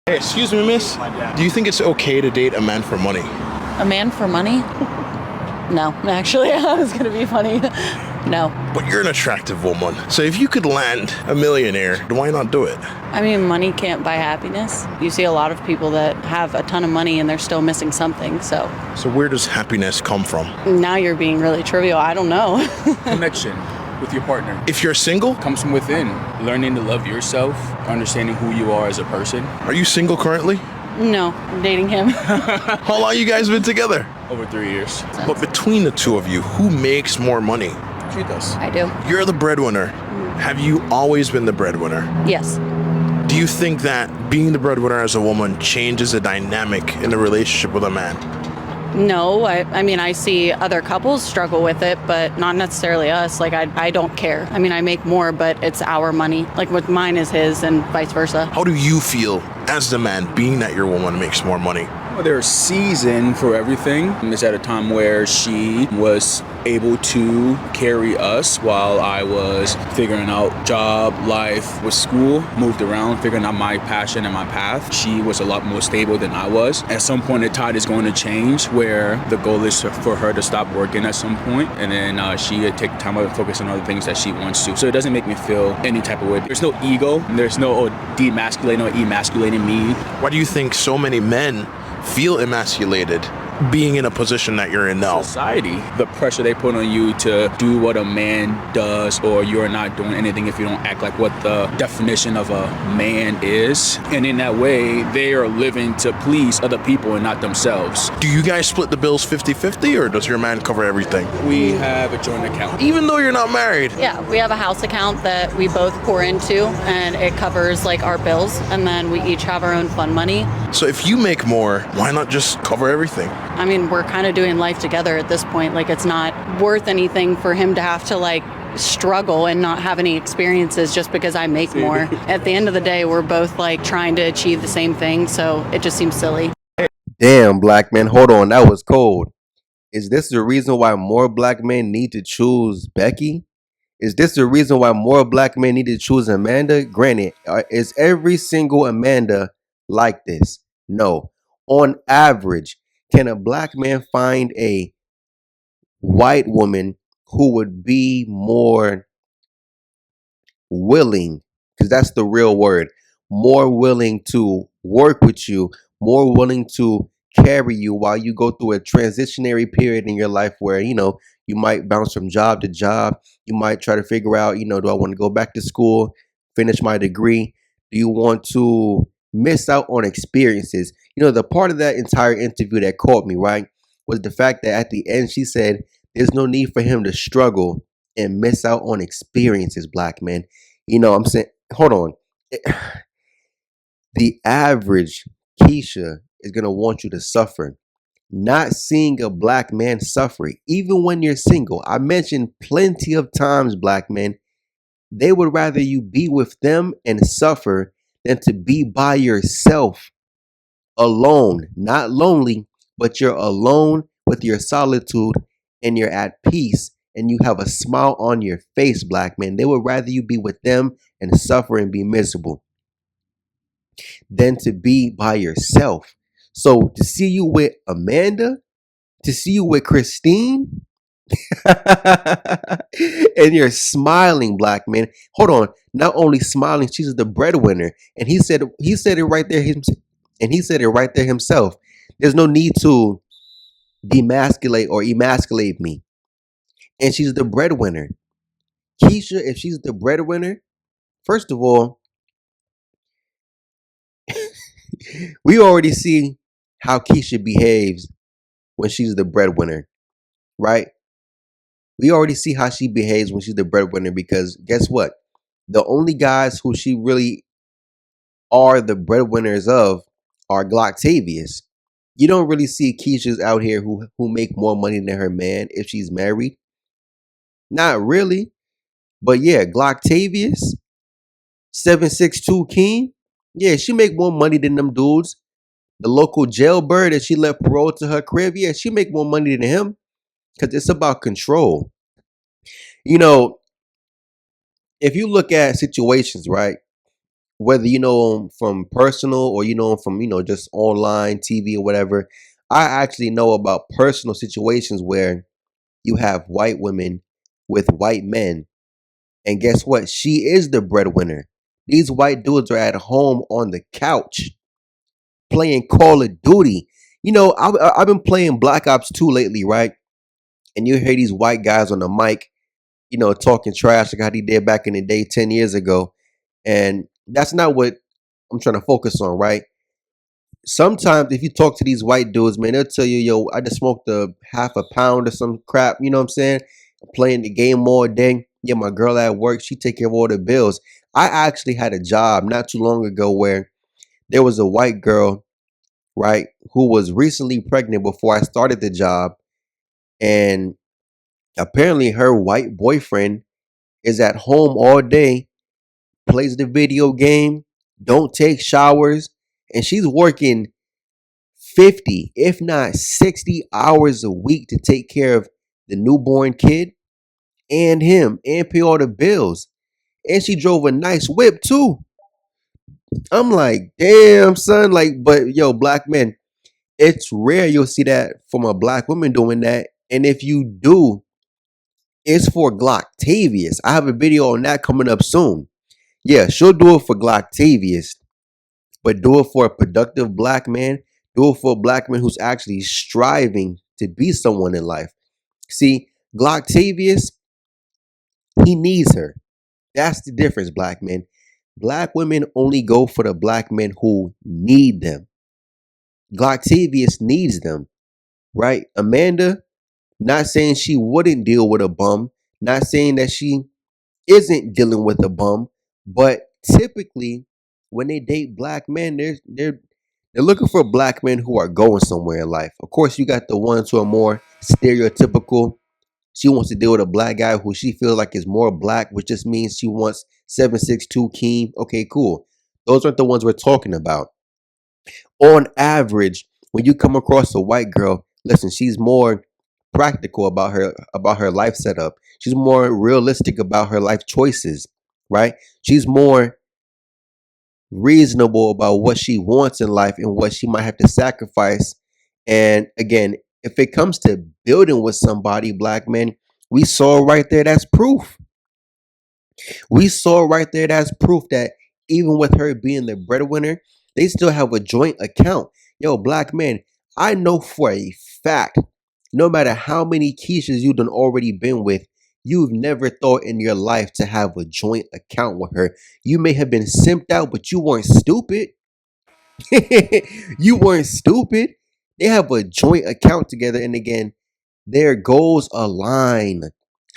Hey, excuse me, miss. Do you think it's okay to date a man for money? A man for money? No, actually, that was gonna be funny. No. But you're an attractive woman. So if you could land a millionaire, why not do it? I mean, money can't buy happiness. You see a lot of people that have a ton of money and they're still missing something, so. So where does happiness come from? Now you're being really trivial. I don't know. Connection with your partner. If you're single, Comes from within. Learning to love yourself, understanding who you are as a person. are you single currently? No, I'm dating him. How long you guys been together? Over 3 years. But between the two of you, who makes more money? Treat us. I do. You're the breadwinner. Have you always been the breadwinner? Yes. Do you think that being the breadwinner as a woman changes the dynamic in a relationship with a man? No, I mean, I see other couples struggle with it, but not necessarily us. Like, I don't care. I mean, I make more, but it's our money. Like, what mine is his and vice versa. How do you feel as the man, being that your woman makes more money? Well, there's a season for everything. It's at a time where she was able to carry us while I was figuring out job, life, with school, moved around, figuring out my passion and my path. She was a lot more stable than I was. At some point, the tide is going to change where the goal is for her to stop working at some point, and then she would take time out and focus on other things that she wants to. So it doesn't make me feel any type of way. There's no ego. There's no demasculating or emasculating me. Why do you think so many men feel emasculated being in a position that you're in now? Society, the pressure they put on you to do what a man does, or you're not doing anything if you don't act like what the definition of a man is. And in that way, they are living to please other people and not themselves. Do you guys split the bills 50-50, or does your man cover everything? We have a joint account. Even though you're not married? Yeah, we have a house account that we both pour into, and it covers like our bills, and then we each have our own fun money. So if you make more, why not just cover everything? I mean, we're kind of doing life together at this point. Like, it's not worth anything for him to have to like struggle and not have any experiences just because I make more. At the end of the day, we're both like trying to achieve the same thing, so it just seems silly. Damn, black man, hold on, that was cold. Is this the reason why more black men need to choose Becky? Is this the reason why more black men need to choose Amanda? Granted, is every single Amanda like this? No. On average, can a black man find a white woman who would be more willing, because that's the real word, more willing to work with you, more willing to carry you while you go through a transitionary period in your life where, you might bounce from job to job. You might try to figure out, do I want to go back to school, finish my degree? Do you want to miss out on experiences? The part of that entire interview that caught me, right, was the fact that at the end she said there's no need for him to struggle and miss out on experiences, black men. I'm saying, hold on. The average Keisha is going to want you to suffer. Not seeing a black man suffer, even when you're single. I mentioned plenty of times, black men, they would rather you be with them and suffer than to be by yourself, alone, not lonely, but you're alone with your solitude and you're at peace and you have a smile on your face, black man. They would rather you be with them and suffer and be miserable than to be by yourself. So to see you with Amanda, to see you with Christine, and you're smiling, black man. Hold on. Not only smiling, she's the breadwinner. And he said it right there. And he said it right there himself. There's no need to demasculate or emasculate me. And she's the breadwinner. Keisha, if she's the breadwinner, first of all, we already see how Keisha behaves when she's the breadwinner, right? We already see how she behaves when she's the breadwinner, because guess what? The only guys who she really are the breadwinners of are Glocktavius. You don't really see Keisha's out here who make more money than her man if she's married. Not really. But yeah, Glocktavius, 762 King. Yeah, she make more money than them dudes. The local jailbird that she let parole to her crib, yeah, she make more money than him. Because it's about control. If you look at situations, right, whether you know them from personal or you know them from just online TV or whatever. I actually know about personal situations where you have white women with white men, and guess what? She is the breadwinner. These white dudes are at home on the couch playing Call of Duty. I've been playing Black Ops 2 lately, right? And you hear these white guys on the mic, talking trash like how they did back in the day 10 years ago. And that's not what I'm trying to focus on, right? Sometimes if you talk to these white dudes, man, they'll tell you, yo, I just smoked a half a pound or some crap, you know what I'm saying? I'm playing the game all day. Yeah, my girl at work, she take care of all the bills. I actually had a job not too long ago where there was a white girl, right, who was recently pregnant before I started the job. And apparently her white boyfriend is at home all day, plays the video game, don't take showers, and she's working 50, if not 60 hours a week to take care of the newborn kid and him and pay all the bills. And she drove a nice whip too. I'm like, damn, son. Like, but yo, black men, it's rare you'll see that from a black woman doing that. And if you do, it's for Glocktavius. I have a video on that coming up soon. Yeah, she'll do it for Glocktavius, but do it for a productive black man. Do it for a black man who's actually striving to be someone in life. See, Glocktavius, he needs her. That's the difference, black men. Black women only go for the black men who need them. Glocktavius needs them, right? Amanda, not saying she wouldn't deal with a bum, not saying that she isn't dealing with a bum, but typically when they date black men, they're looking for black men who are going somewhere in life. Of course, you got the ones who are more stereotypical. She wants to deal with a black guy who she feels like is more black, which just means she wants 7'6" Keem. Okay, cool. Those aren't the ones we're talking about. On average, when you come across a white girl, listen, she's more practical about her life setup. She's more realistic about her life choices, right? She's more reasonable about what she wants in life and what she might have to sacrifice. And again, if it comes to building with somebody, black men, we saw right there that's proof. We saw right there that's proof that even with her being the breadwinner, they still have a joint account. Yo, black men, I know for a fact, no matter how many Keishas you've done already been with, you've never thought in your life to have a joint account with her. You may have been simped out, but you weren't stupid. You weren't stupid. They have a joint account together. And again, their goals align.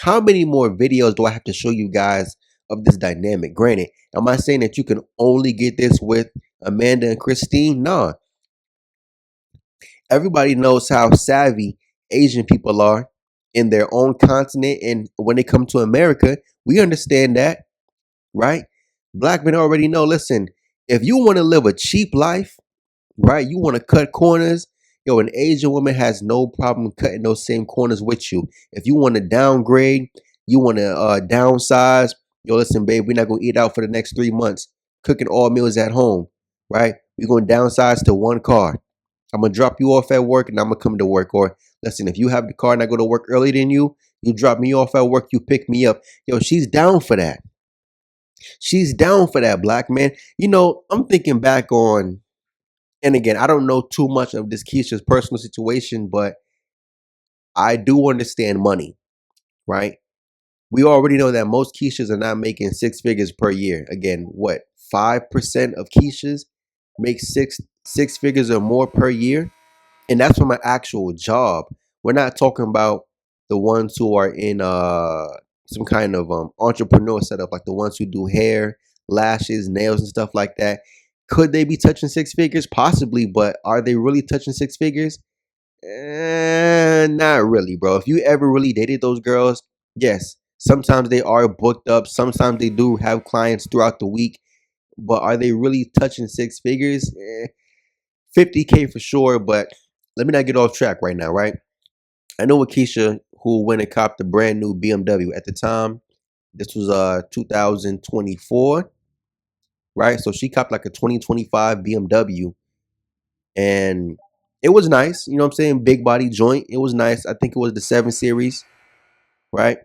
How many more videos do I have to show you guys of this dynamic? Granted, am I saying that you can only get this with Amanda and Christine? No. Everybody knows how savvy Asian people are in their own continent. And when they come to America, we understand that, right? Black men already know, listen, if you want to live a cheap life, right? You want to cut corners. Yo, an Asian woman has no problem cutting those same corners with you. If you want to downgrade, you want to downsize. Yo, listen, babe, we're not gonna eat out for the next 3 months. Cooking all meals at home, right? We're gonna downsize to one car. I'm gonna drop you off at work, and I'm gonna come to work. Or listen, if you have the car and I go to work earlier than you, you drop me off at work, you pick me up. Yo, she's down for that. She's down for that, black man. I'm thinking back on, and again, I don't know too much of this Keisha's personal situation, but I do understand money, right? We already know that most Keishas are not making six figures per year. Again, what, 5% of Keishas make six figures or more per year? And that's from an actual job. We're not talking about the ones who are in some kind of entrepreneur setup, like the ones who do hair, lashes, nails, and stuff like that. Could they be touching six figures? Possibly, but are they really touching six figures? Not really, bro. If you ever really dated those girls, yes, sometimes they are booked up. Sometimes they do have clients throughout the week, but are they really touching six figures? 50K for sure, but let me not get off track right now, right? I know a Keisha who went and copped a brand new BMW at the time. This was 2024. right? So she copped like a 2025 BMW, and it was nice. You know what I'm saying? Big body joint. It was nice. I think it was the 7 Series, right?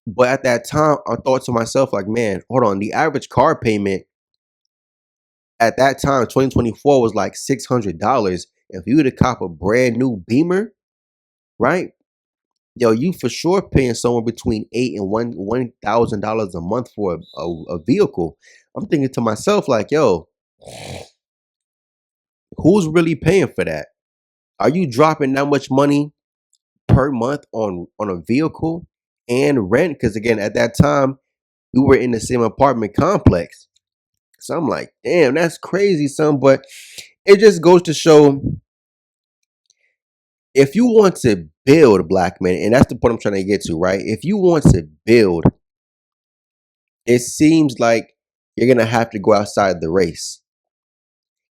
But at that time, I thought to myself, like, man, hold on. The average car payment at that time, 2024, was like $600. If you were to cop a brand new Beamer, right? Yo, you for sure paying somewhere between $1,000 a month for a vehicle. I'm thinking to myself, like, yo, who's really paying for that? Are you dropping that much money per month on a vehicle and rent? Because again, at that time, we were in the same apartment complex. So I'm like, damn, that's crazy, son. But it just goes to show, if you want to build, black men, and that's the point I'm trying to get to, right? If you want to build, it seems like you're gonna have to go outside the race.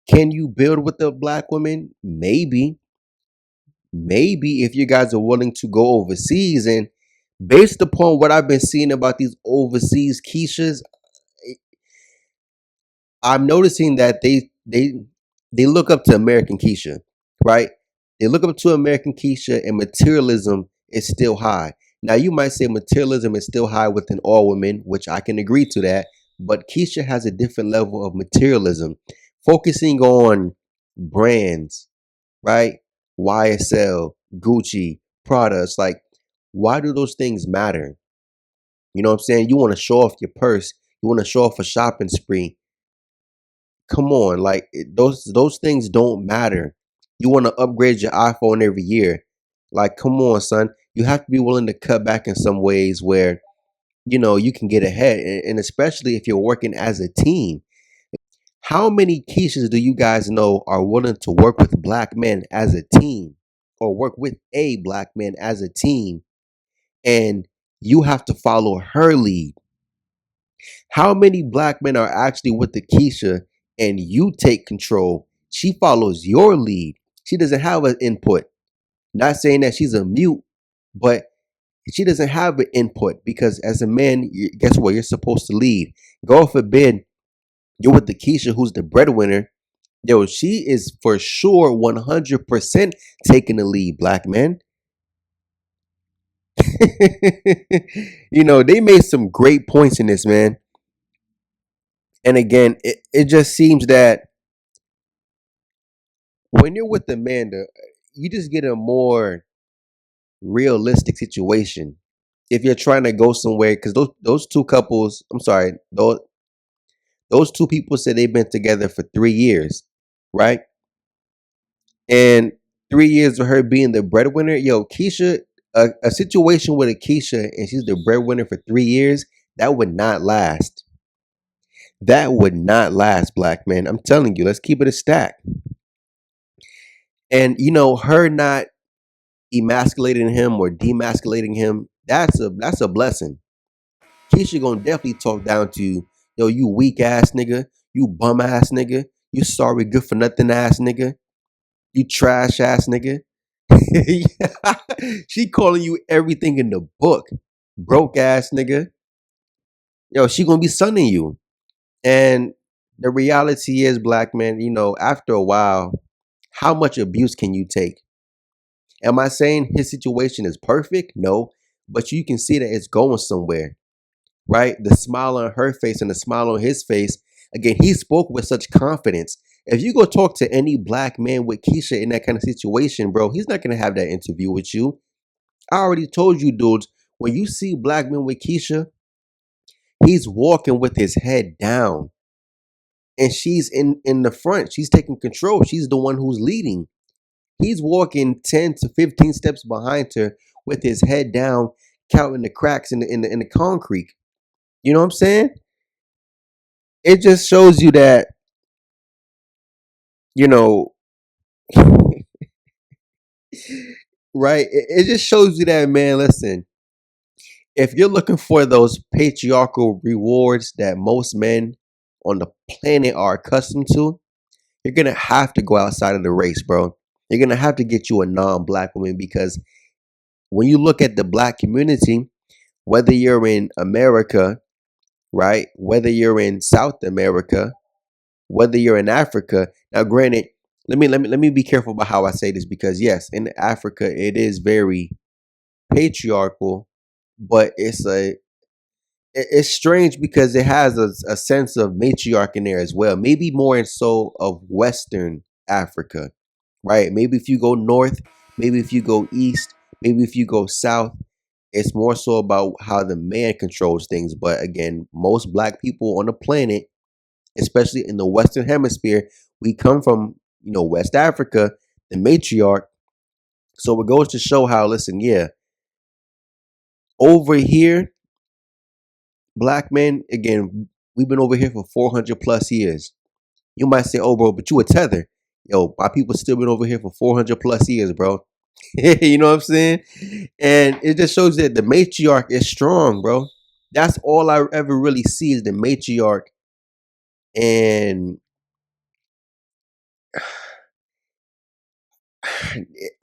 Can you build with a black woman? Maybe. Maybe if you guys are willing to go overseas. And based upon what I've been seeing about these overseas Keishas, I'm noticing that they look up to American Keisha, right? They look up to American Keisha, and materialism is still high. Now you might say materialism is still high within all women, which I can agree to that. But Keisha has a different level of materialism, focusing on brands, right? YSL, Gucci, Prada. It's like, why do those things matter? You know what I'm saying? You want to show off your purse. You want to show off a shopping spree. Come on, like those things don't matter. You want to upgrade your iPhone every year. Like, come on, son. You have to be willing to cut back in some ways where you can get ahead, and especially if you're working as a team. How many Keishas do you guys know are willing to work with black men as a team, or work with a black man as a team, and you have to follow her lead? How many black men are actually with the Keisha and you take control? She follows your lead. She doesn't have an input. Not saying that she's a mute, but she doesn't have an input, because as a man, guess what? You're supposed to lead. God forbid you're with the Keisha, who's the breadwinner. Yo, she is for sure 100% taking the lead, black men. They made some great points in this, man. And again, it just seems that when you're with Amanda, you just get a more realistic situation. If you're trying to go somewhere, because those two couples, I'm sorry, those two people said they've been together for 3 years, right? And 3 years of her being the breadwinner, yo, Keisha, a situation with a Keisha and she's the breadwinner for 3 years, that would not last. That would not last, black man. I'm telling you, let's keep it a stack. And her not emasculating him or demasculating him, that's a blessing. Keisha gonna definitely talk down to you. Yo, you weak ass nigga, you bum ass nigga, you sorry good for nothing ass nigga, you trash ass nigga. She calling you everything in the book. Broke ass nigga. Yo, she gonna be sunning you. And the reality is, black man, after a while, how much abuse can you take? Am I saying his situation is perfect? No. But you can see that it's going somewhere, right? The smile on her face and the smile on his face. Again, he spoke with such confidence. If you go talk to any black man with Keisha in that kind of situation, bro, he's not going to have that interview with you. I already told you, dudes, when you see black men with Keisha, he's walking with his head down. And she's in the front. She's taking control. She's the one who's leading. He's walking 10 to 15 steps behind her with his head down, counting the cracks in the concrete. You know what I'm saying? It just shows you that, you know, right? It just shows you that, man, listen, if you're looking for those patriarchal rewards that most men on the planet are accustomed to, you're going to have to go outside of the race, bro. You're going to have to get you a non-black woman, because when you look at the black community, whether you're in America, right? Whether you're in South America, whether you're in Africa. Now, granted, let me be careful about how I say this because yes, in Africa it is very patriarchal, but it's strange because it has a sense of matriarch in there as well. Maybe more and so of Western Africa, right? Maybe if you go north, maybe if you go east, maybe if you go south, it's more so about how the man controls things. But again, most black people on the planet, especially in the Western Hemisphere, we come from, West Africa, the matriarch. So it goes to show how, listen, yeah, over here, black men, again, we've been over here for 400 plus years. You might say, oh, bro, but you a tether. Yo, my people still been over here for 400 plus years, bro. You know what I'm saying? And it just shows that the matriarch is strong, bro. That's all I ever really see is the matriarch. And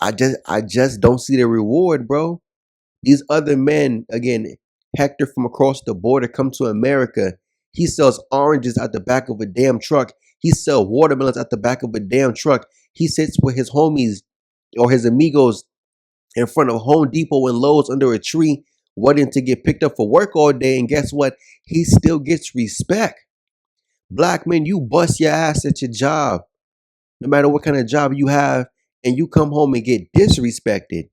I just don't see the reward, bro. These other men, again, Hector from across the border come to America. He sells oranges at the back of a damn truck. He sells watermelons at the back of a damn truck. He sits with his homies or his amigos in front of Home Depot and Lowe's under a tree, waiting to get picked up for work all day. And guess what? He still gets respect. Black men, you bust your ass at your job, no matter what kind of job you have, and you come home and get disrespected.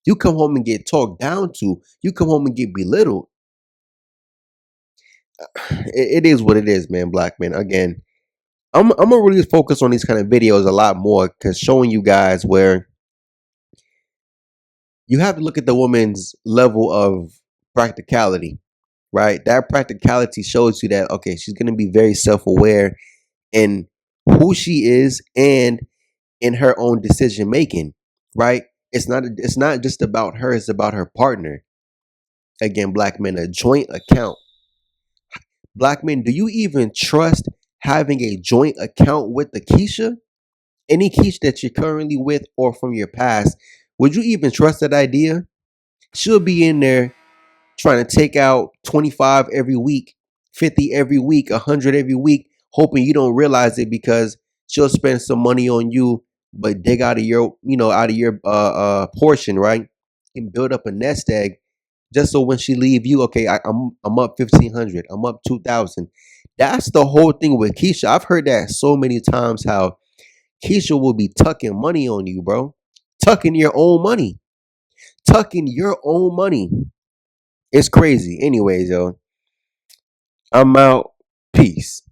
You come home and get talked down to. You come home and get belittled. It is what it is, man. Black men. Again, I'm gonna really focus on these kind of videos a lot more because showing you guys where you have to look at the woman's level of practicality, right? That practicality shows you that okay, she's gonna be very self-aware in who she is and in her own decision making, right? It's not just about her, it's about her partner. Again, black men, a joint account. Black men, do you even trust having a joint account with the Keisha? Any Keisha that you're currently with or from your past, would you even trust that idea? She'll be in there trying to take out 25 every week, 50 every week, 100 every week, hoping you don't realize it because she'll spend some money on you, but dig out of your, out of your portion, right? And build up a nest egg just so when she leave you, okay, I'm up 1,500, I'm up 2,000. That's the whole thing with Keisha. I've heard that so many times how Keisha will be tucking money on you, bro. Tucking your own money. Tucking your own money. It's crazy. Anyways, yo, I'm out. Peace.